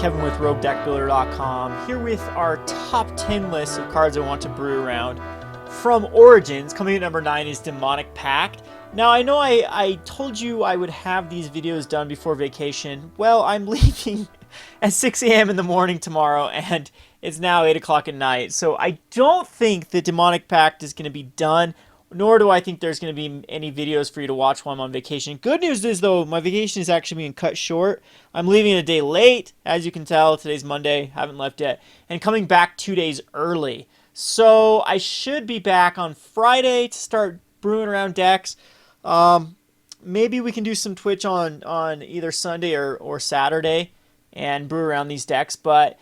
Kevin with RogueDeckBuilder.com, here with our top 10 list of cards I want to brew around. From Origins, coming at number 9 is Demonic Pact. Now, I know I told you I would have these videos done before vacation. Well, I'm leaving at 6 a.m. in the morning tomorrow, and it's now 8 o'clock at night. So I don't think the Demonic Pact is going to be done, nor do I think there's going to be any videos for you to watch while I'm on vacation. Good news is, though, my vacation is actually being cut short. I'm leaving a day late, as you can tell. Today's Monday, haven't left yet, and coming back 2 days early. So I should be back on Friday to start brewing around decks. Maybe we can do some Twitch on either Sunday or Saturday and brew around these decks, but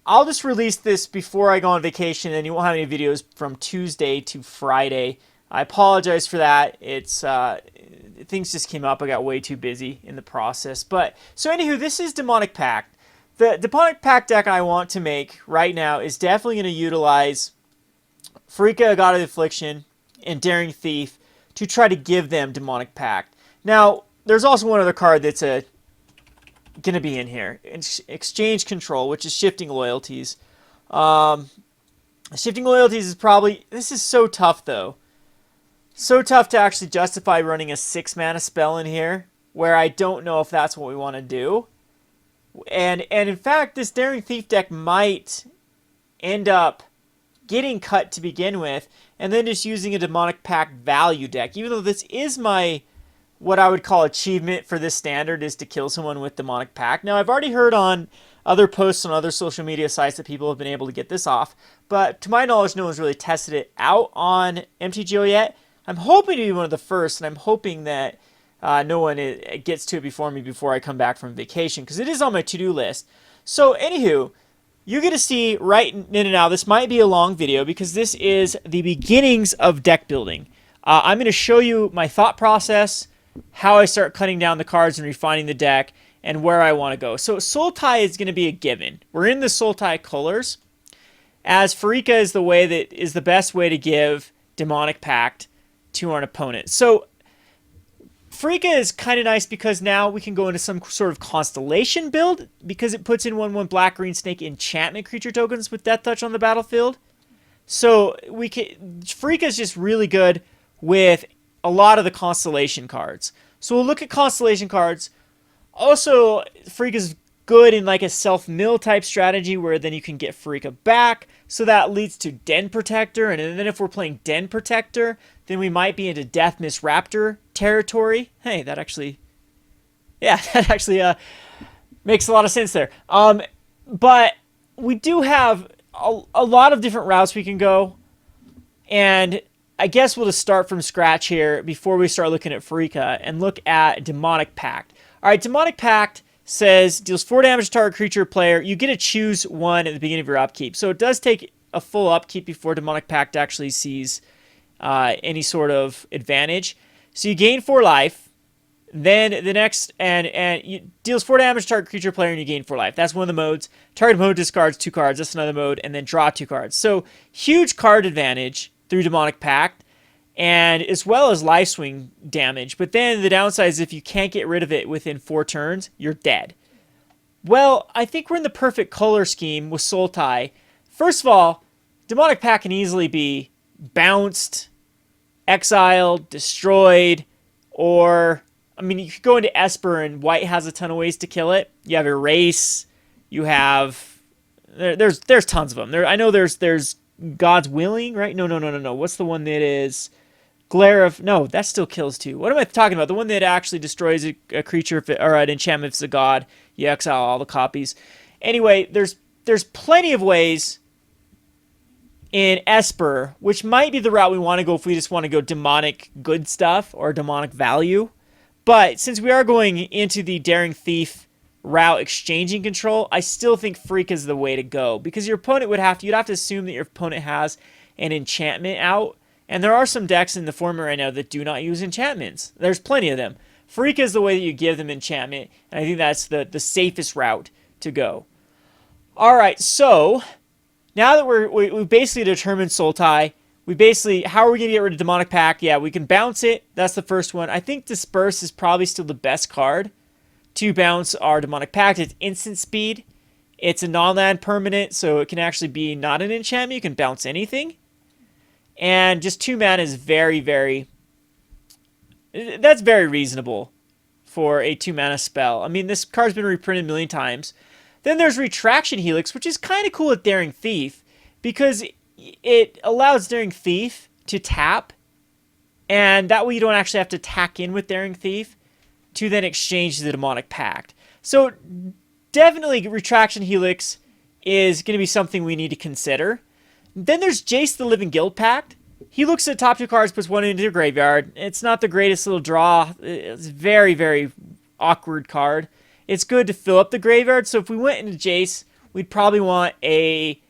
I'll just release this before I go on vacation, and you won't have any videos from Tuesday to Friday. I apologize for that. It's things just came up. I got way too busy in the process. But so anywho, this is Demonic Pact. The Demonic Pact deck I want to make right now is definitely going to utilize Freaka, God of Affliction, and Daring Thief to try to give them Demonic Pact. Now, there's also one other card that's going to be in here. Exchange Control, which is Shifting Loyalties. Shifting Loyalties is probably... This is so tough, though. So tough to actually justify running a 6-mana spell in here, where I don't know if that's what we want to do. And in fact, this Daring Thief deck might end up getting cut to begin with, and then just using a Demonic Pact value deck. Even though this is my... what I would call achievement for this standard is to kill someone with Demonic Pact. Now, I've already heard on other posts on other social media sites that people have been able to get this off, but to my knowledge, no one's really tested it out on MTGO yet. I'm hoping to be one of the first, and I'm hoping that no one gets to it before me before I come back from vacation, because it is on my to-do list. So, anywho, you're going to see right in and now, this might be a long video, because this is the beginnings of deck building. I'm going to show you my thought process, how I start cutting down the cards and refining the deck, and where I want to go. So Sultai is going to be a given. We're in the Sultai colors, as Freaka is the way that is the best way to give Demonic Pact to an opponent. So Freaka is kind of nice because now we can go into some sort of Constellation build, because it puts in 1/1 black-green snake enchantment creature tokens with Death Touch on the battlefield. So we can... Freaka is just really good with a lot of the Constellation cards. So we'll look at Constellation cards. Also, Freaka is good in like a self-mill type strategy where then you can get Freaka back. So that leads to Den Protector. And then if we're playing Den Protector, then we might be into Death Miss Raptor territory. Hey, that actually... yeah, that actually makes a lot of sense there. But we do have a lot of different routes we can go. And I guess we'll just start from scratch here before we start looking at Freaka and look at Demonic Pact. All right, Demonic Pact says deals 4 damage to target creature or player. You get to choose one at the beginning of your upkeep. So it does take a full upkeep before Demonic Pact actually sees any sort of advantage. So you gain 4 life. Then the next, and you deals 4 damage to target creature or player, and you gain 4 life. That's one of the modes. Target mode discards 2 cards. That's another mode. And then draw 2 cards. So huge card advantage through Demonic Pact, and as well as life swing damage. But then the downside is if you can't get rid of it within 4 turns, you're dead. Well, I think we're in the perfect color scheme with Sultai. First of all, Demonic Pact can easily be bounced, exiled, destroyed, or... I mean, you could go into Esper, and white has a ton of ways to kill it. You have Erase. You have... There's tons of them. I know there's God's Willing, right? No. What's the one that is... Glare of... No, that still kills too. What am I talking about? The one that actually destroys a creature or an enchantment if it's a god. You exile all the copies. Anyway, there's plenty of ways in Esper, which might be the route we want to go if we just want to go demonic good stuff or demonic value. But since we are going into the Daring Thief route exchanging control, I still think Freak is the way to go, because your opponent you'd have to assume that your opponent has an enchantment out. And there are some decks in the format right now that do not use enchantments. There's plenty of them. Freak is the way that you give them enchantment, and I think that's the safest route to go. All right, so now that we basically determined Sultai, how are we going to get rid of Demonic Pact? Yeah, we can bounce it. That's the first one. I think Disperse is probably still the best card to bounce our Demonic Pact. It's instant speed. It's a non-land permanent, so it can actually be not an enchantment. You can bounce anything. And just 2 mana is very, very... That's very reasonable for a 2 mana spell. I mean, this card's been reprinted a million times. Then there's Retraction Helix, which is kind of cool at Daring Thief, because it allows Daring Thief to tap, and that way you don't actually have to tack in with Daring Thief to then exchange the Demonic Pact. So definitely Retraction Helix is going to be something we need to consider. Then there's Jace the Living Guild Pact. He looks at top 2 cards, puts 1 into your graveyard. It's not the greatest little draw. It's a very, very awkward card. It's good to fill up the graveyard. So if we went into Jace, we'd probably want a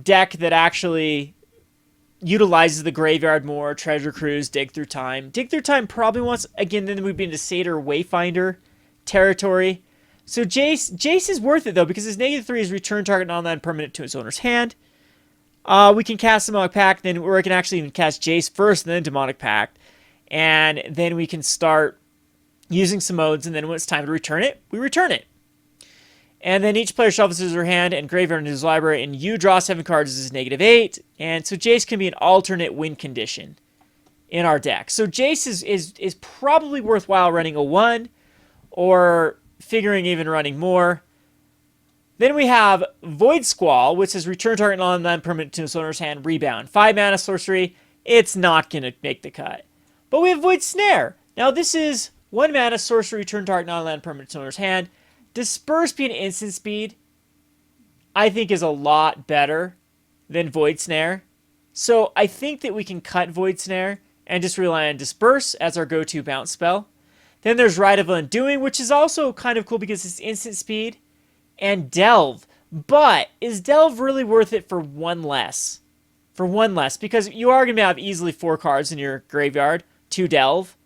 deck that actually utilizes the graveyard more. Treasure Cruise, Dig Through Time. Dig Through Time probably wants, again, then we'd be into Satyr Wayfinder territory. So Jace is worth it, though, because his -3 is return target non-land permanent to its owner's hand. We can cast Demonic Pact, then we can actually even cast Jace first, and then Demonic Pact. And then we can start using some modes, and then when it's time to return it, we return it. And then each player shuffles their hand and graveyard into his library, and you draw 7 cards as -8. And so Jace can be an alternate win condition in our deck. So Jace is probably worthwhile running a 1, or figuring even running more. Then we have Void Squall, which is return target non-land permanent to its owner's hand, rebound. 5 mana sorcery. It's not going to make the cut. But we have Void Snare. Now this is 1 mana sorcery, return target non-land permanent to owner's hand. Disperse being instant speed, I think, is a lot better than Void Snare. So I think that we can cut Void Snare and just rely on Disperse as our go-to bounce spell. Then there's Rite of Undoing, which is also kind of cool because it's instant speed. And Delve. But is Delve really worth it for 1 less? For 1 less. Because you are going to have easily 4 cards in your graveyard to Delve.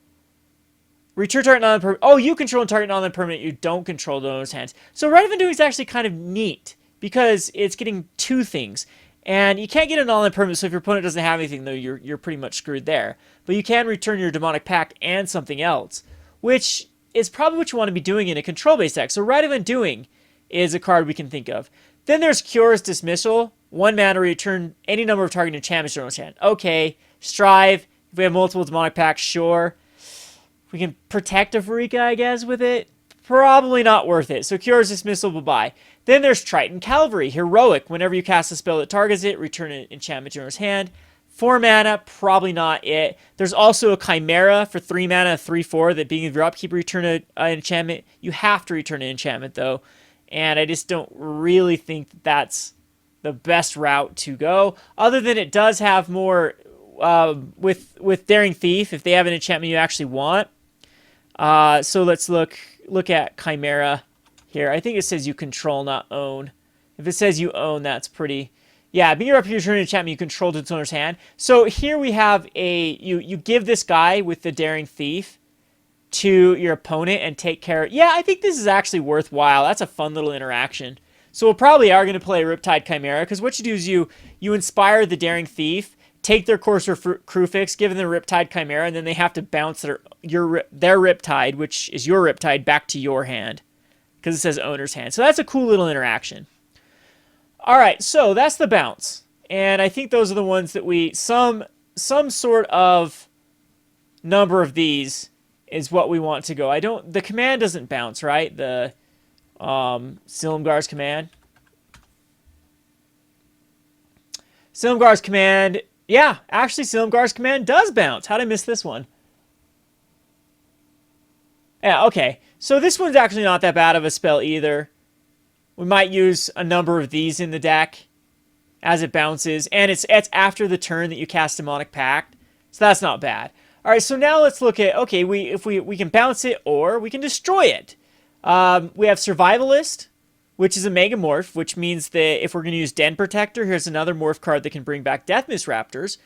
Return target non-permanent. Oh, you control and target non-permanent. You don't control the owner's hands. So Rite of Undoing is actually kind of neat. Because it's getting 2 things. And you can't get a non-permanent, so if your opponent doesn't have anything, though, you're pretty much screwed there. But you can return your Demonic Pact and something else. Which is probably what you want to be doing in a control-based deck. So Rite of Undoing is a card we can think of. Then there's Curious Dismissal. 1 mana, return any number of target enchantments to your own hand. Okay. Strive. If we have multiple Demonic Pacts, sure. We can protect a Varika, I guess, with it. Probably not worth it. So Curious Dismissal, bye-bye. Then there's Triton Cavalry. Heroic. Whenever you cast a spell that targets it, return an enchantment to your own hand. 4 mana, probably not it. There's also a Chimera for 3 mana, 3/4, that being your upkeep, return an enchantment. You have to return an enchantment, though. And I just don't really think that's the best route to go. Other than it does have more with Daring Thief, if they have an enchantment you actually want. So let's look at Chimera here. I think it says you control, not own. If it says you own, that's pretty... Yeah, being your up, you return an enchantment you control to its owner's hand. So here we have you give this guy with the Daring Thief to your opponent and take care of... Yeah, I think this is actually worthwhile. That's a fun little interaction. So we probably are going to play Riptide Chimera, because what you do is you inspire the Daring Thief, take their Courser Crewfix, give them the Riptide Chimera, and then they have to bounce their Riptide, which is your Riptide, back to your hand, because it says owner's hand. So that's a cool little interaction. All right, so that's the bounce. And I think those are the ones that some sort of number of these is what we want to go. The command doesn't bounce, right? The Silumgar's command. Silumgar's command, yeah, actually Silumgar's command does bounce. How did I miss this one? Yeah, okay. So this one's actually not that bad of a spell either. We might use a number of these in the deck as it bounces. And it's after the turn that you cast Demonic Pact. So that's not bad. All right, so now let's look at, okay, if we can bounce it or we can destroy it. We have Survivalist, which is a Mega Morph, which means that if we're going to use Den Protector, here's another Morph card that can bring back Deathmist Raptors.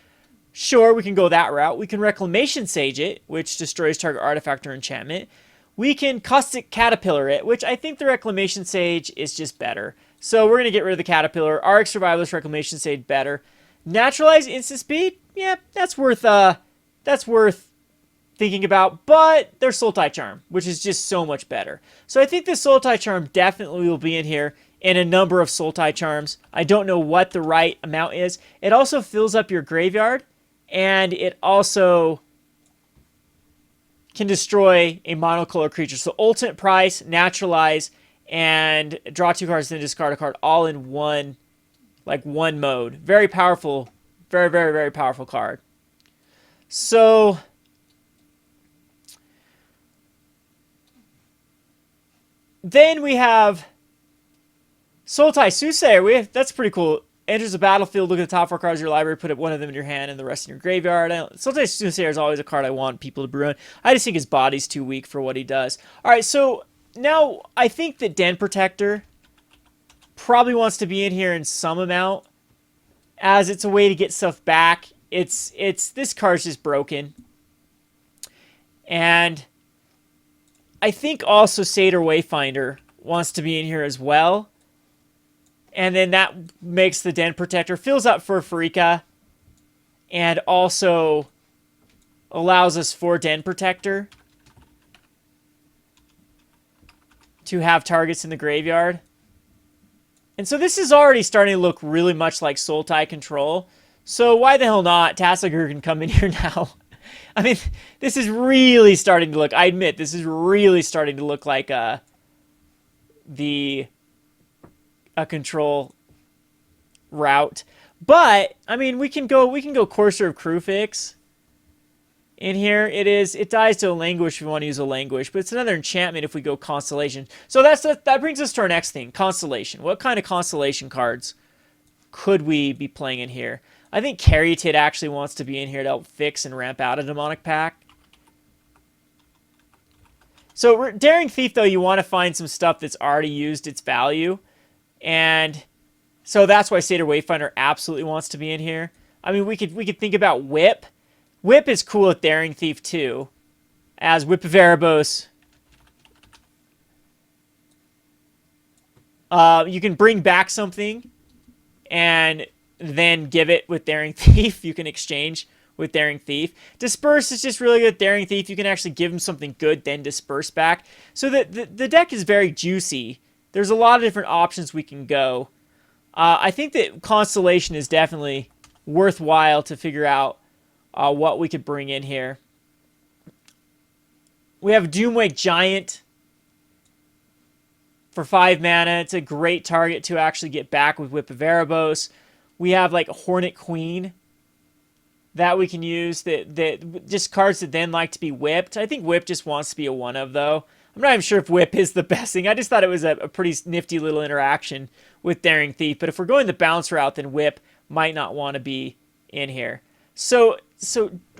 Sure, we can go that route. We can Reclamation Sage it, which destroys target artifact or enchantment. We can Caustic Caterpillar it, which I think the Reclamation Sage is just better. So we're going to get rid of the Caterpillar. RX Survivalist, Reclamation Sage, better. Naturalize Instant Speed? Yeah, that's worth thinking about, but there's Sultai Charm, which is just so much better. So I think the Sultai Charm definitely will be in here, and a number of Sultai Charms. I don't know what the right amount is. It also fills up your graveyard, and it also can destroy a monocolor creature. So ultimate price, naturalize, and draw 2 cards, then discard a card, all in one mode. Very powerful, very, very, very powerful card. So then we have Sultai Soothsayer. That's pretty cool. Enters the battlefield, look at the top 4 cards of your library, put one of them in your hand and the rest in your graveyard. Sultai Soothsayer is always a card I want people to brew in. I just think his body's too weak for what he does. Alright, so now I think that Den Protector probably wants to be in here in some amount, as it's a way to get stuff back. This card's just broken. And I think also Satyr Wayfinder wants to be in here as well. And then that makes the Den Protector, fills up for Farika, and also allows us for Den Protector to have targets in the graveyard. And so this is already starting to look really much like Sultai Control. So why the hell not? Tassiger can come in here now. I mean, this is really starting to look, I admit, this is really starting to look like a control route. But I mean, we can go Courser of Crewfix in here. It dies to a Languish if you want to use a Languish, but it's another enchantment if we go Constellation. So that brings us to our next thing, Constellation. What kind of Constellation cards could we be playing in here? I think Caryatid actually wants to be in here to help fix and ramp out a Demonic Pact. So Daring Thief, though, you want to find some stuff that's already used its value. And so that's why Satyr Wayfinder absolutely wants to be in here. I mean, we could think about Whip. Whip is cool with Daring Thief too, as Whip of Erebos. You can bring back something and then give it with Daring Thief. You can exchange with Daring Thief. Disperse is just really good with Daring Thief. You can actually give him something good, then disperse back. So the deck is very juicy. There's a lot of different options we can go. I think that Constellation is definitely worthwhile to figure out what we could bring in here. We have Doomwake Giant for 5 mana. It's a great target to actually get back with Whip of Erebos. We have like Hornet Queen that we can use. That just cards that then like to be whipped. I think Whip just wants to be a 1-of though. I'm not even sure if Whip is the best thing. I just thought it was a pretty nifty little interaction with Daring Thief. But if we're going the bounce route, then Whip might not want to be in here. So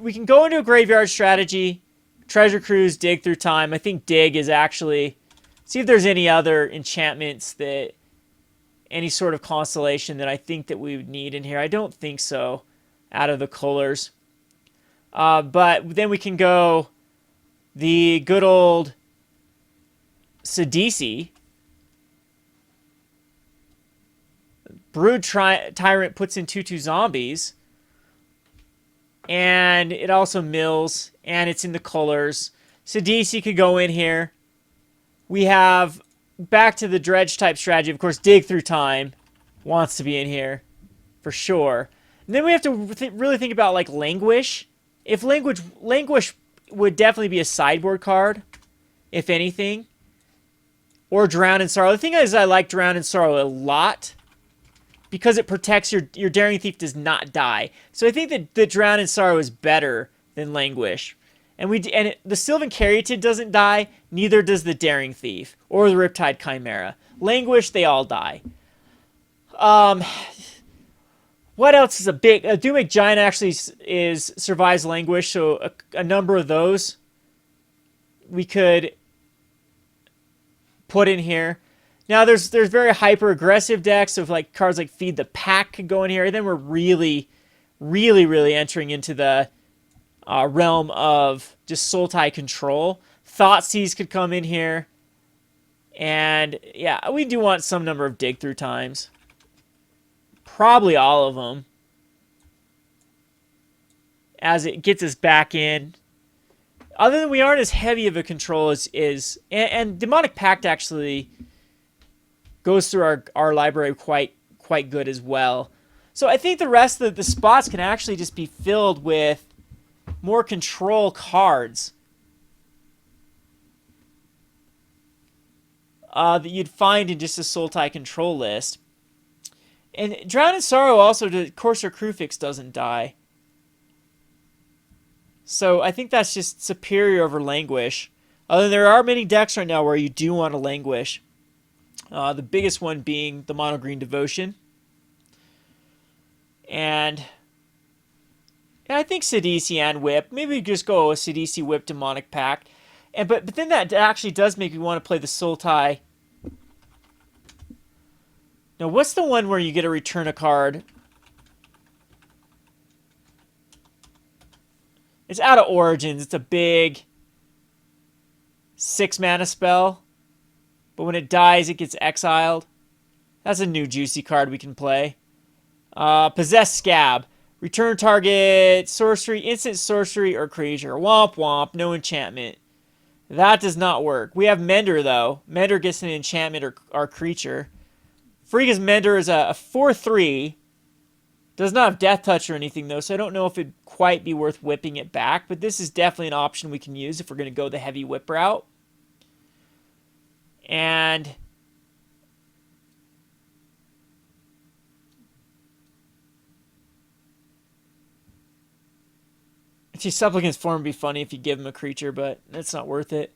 we can go into a graveyard strategy, Treasure Cruise, Dig Through Time. I think Dig is actually... See if there's any other enchantments that... Any sort of Constellation that I think that we would need in here. I don't think so, out of the colors. But then we can go the good old Sidisi. Brood Tyrant puts in 2/2 zombies. And it also mills. And it's in the colors. Sidisi could go in here. We have, back to the dredge type strategy, of course, Dig Through Time wants to be in here. For sure. And then we have to really think about, like, Languish. If Languish would definitely be a sideboard card, if anything. Or Drown in Sorrow. The thing is, I like Drown in Sorrow a lot, because it protects your Daring Thief does not die. So I think that the Drown in Sorrow is better than Languish. And the Sylvan Caryatid doesn't die, neither does the Daring Thief or the Riptide Chimera. Languish, they all die. What else is a big... Doomwake Giant actually survives Languish, so a number of those we could put in here. Now, there's very hyper-aggressive decks, so like cards like Feed the Pack could go in here. And then we're really, really, really entering into the realm of just Sultai Control. Thoughtseize could come in here. And, yeah, we do want some number of Dig Through Times. Probably all of them. As it gets us back in. Other than we aren't as heavy of a control and Demonic Pact actually goes through our library quite good as well. So I think the rest of the spots can actually just be filled with more control cards that you'd find in just a Sultai control list. And Drown in Sorrow also, the Courser Krufix doesn't die. So I think that's just superior over Languish. Although there are many decks right now where you do want to Languish. The biggest one being the Mono Green Devotion. And I think Sidisi and Whip. Maybe we just go with Sidisi, Whip, Demonic Pact. But then that actually does make me want to play the Sultai. Now, what's the one where you get to return a card? It's out of Origins. It's a big 6-mana spell. But when it dies, it gets exiled. That's a new juicy card we can play. Possessed Scab. Return target sorcery, instant sorcery, or creature. Womp womp, no enchantment. That does not work. We have Mender, though. Mender gets an enchantment or creature. Frigga's Mender is a 4/3. Does not have Death Touch or anything, though, so I don't know if it'd quite be worth whipping it back. But this is definitely an option we can use if we're going to go the heavy whip route. And Supplicant's Form would be funny if you give him a creature, but that's not worth it.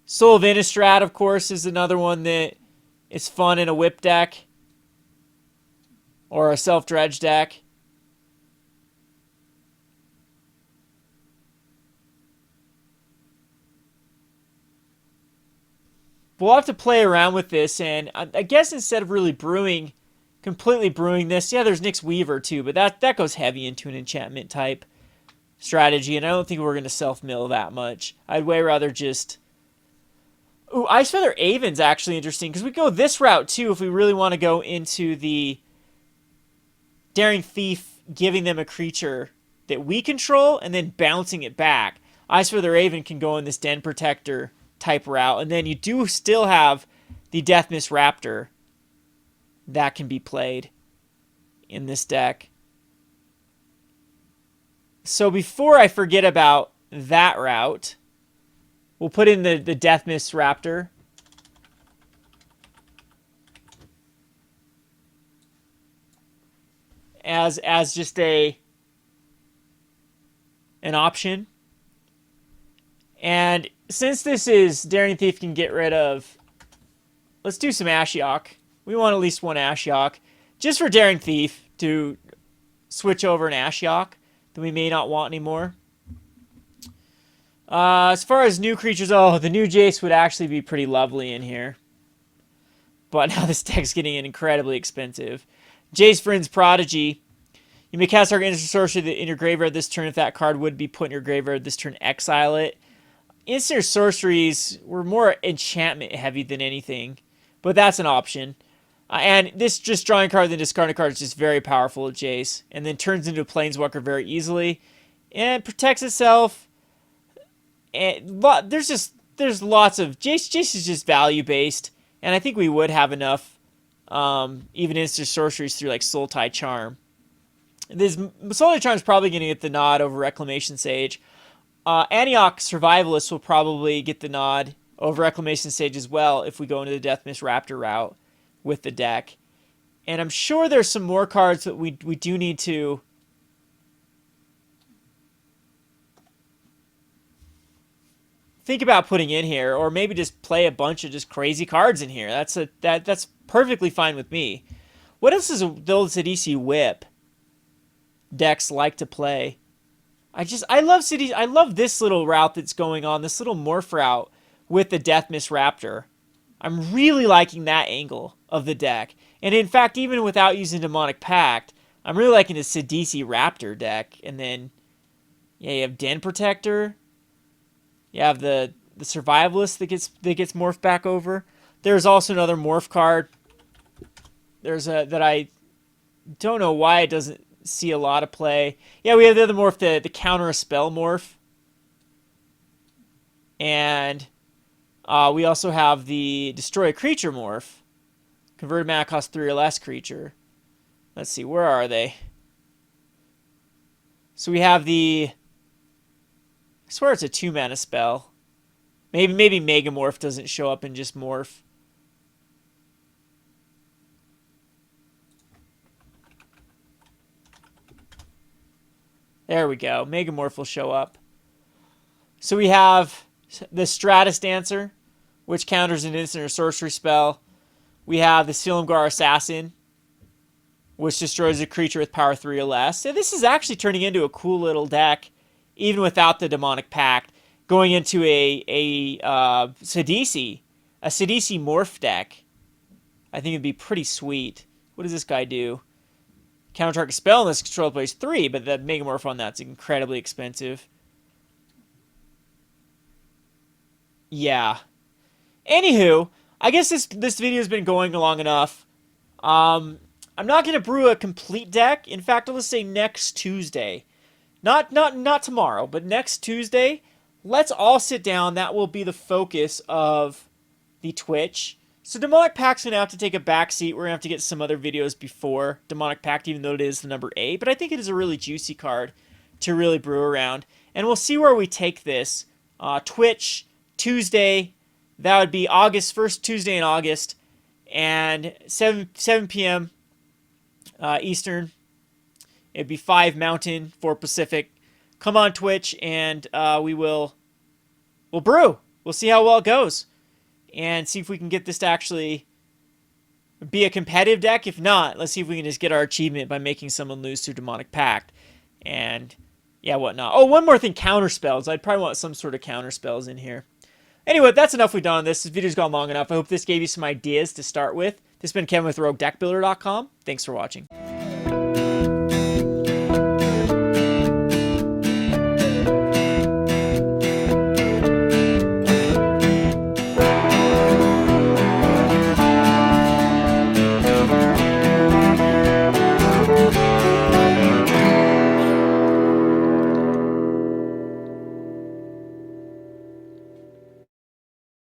Soul of Innistrad, of course, is another one that is fun in a whip deck. Or a self-dredge deck. We'll have to play around with this, and I guess instead of really completely brewing this, yeah, there's Nyx Weaver too, but that goes heavy into an enchantment type strategy, and I don't think we're going to self-mill that much. I'd way rather just... Ooh, Ice Feather Aven's actually interesting, because we go this route too if we really want to go into the Daring Thief giving them a creature that we control and then bouncing it back. Ice Feather Aven can go in this Den Protector type route, and then you do still have the Deathmist Raptor that can be played in this deck. So before I forget about that route, we'll put in the Deathmist Raptor. As just an option. And since this is Daring Thief can get rid of... Let's do some Ashiok. We want at least one Ashiok. Just for Daring Thief to switch over an Ashiok that we may not want anymore. As far as new creatures, the new Jace would actually be pretty lovely in here. But now this deck's getting incredibly expensive. Jace Vryn's Prodigy. You may cast our instant sorcery in your graveyard this turn. If that card would be put in your graveyard this turn, exile it. Instant sorceries were more enchantment heavy than anything, but that's an option. And this just drawing card then discarding card is just very powerful at Jace, and then turns into a Planeswalker very easily, and protects itself. And there's lots of Jace. Jace is just value based, and I think we would have enough, even instant sorceries through like Sultai Charm. Sultai Charm is probably going to get the nod over Reclamation Sage. Antioch Survivalist will probably get the nod over Reclamation Sage as well if we go into the Deathmist Raptor route with the deck. And I'm sure there's some more cards that we do need to think about putting in here, or maybe just play a bunch of just crazy cards in here. That's perfectly fine with me. What else does the old Sidisi Whip decks like to play? I love Cities. I love this little route that's going on, this little morph route with the Deathmist Raptor. I'm really liking that angle of the deck. And in fact, even without using Demonic Pact, I'm really liking the Sidisi Raptor deck. And then, yeah, you have Den Protector. You have the Survivalist that gets morphed back over. There's also another morph card. That I don't know why it doesn't see a lot of play. Yeah, we have the other morph, the counter a spell morph And we also have the Destroy a Creature morph. Converted mana cost 3 or less creature. Let's see, where are they? So we have the... I swear it's a 2 mana spell. Maybe Megamorph doesn't show up in just morph. There we go. Megamorph will show up. So we have the Stratus Dancer, which counters an instant or sorcery spell. We have the Silumgar Assassin, which destroys a creature with power 3 or less. So this is actually turning into a cool little deck, even without the Demonic Pact. Going into a Sidisi morph deck. I think it'd be pretty sweet. What does this guy do? Counter target spell unless control plays 3, but the Megamorph on that's incredibly expensive. Yeah. Anywho, I guess this video has been going long enough. I'm not gonna brew a complete deck. In fact, let's say next Tuesday. Not tomorrow, but next Tuesday. Let's all sit down. That will be the focus of the Twitch. So Demonic Pact's going to have to take a backseat. We're going to have to get some other videos before Demonic Pact, even though it is the number 8. But I think it is a really juicy card to really brew around. And we'll see where we take this. Twitch, Tuesday. That would be August, first Tuesday in August. And 7 p.m. Eastern. It'd be 5 Mountain, 4 Pacific. Come on Twitch, and we'll brew. We'll see how well it goes, and see if we can get this to actually be a competitive deck. If not, let's see if we can just get our achievement by making someone lose to Demonic Pact, and yeah, whatnot. Oh, one more thing, counter spells. I'd probably want some sort of counter spells in here. Anyway, that's enough we've done on this. This video's gone long enough. I hope this gave you some ideas to start with. This has been Kevin with RogueDeckBuilder.com. Thanks for watching.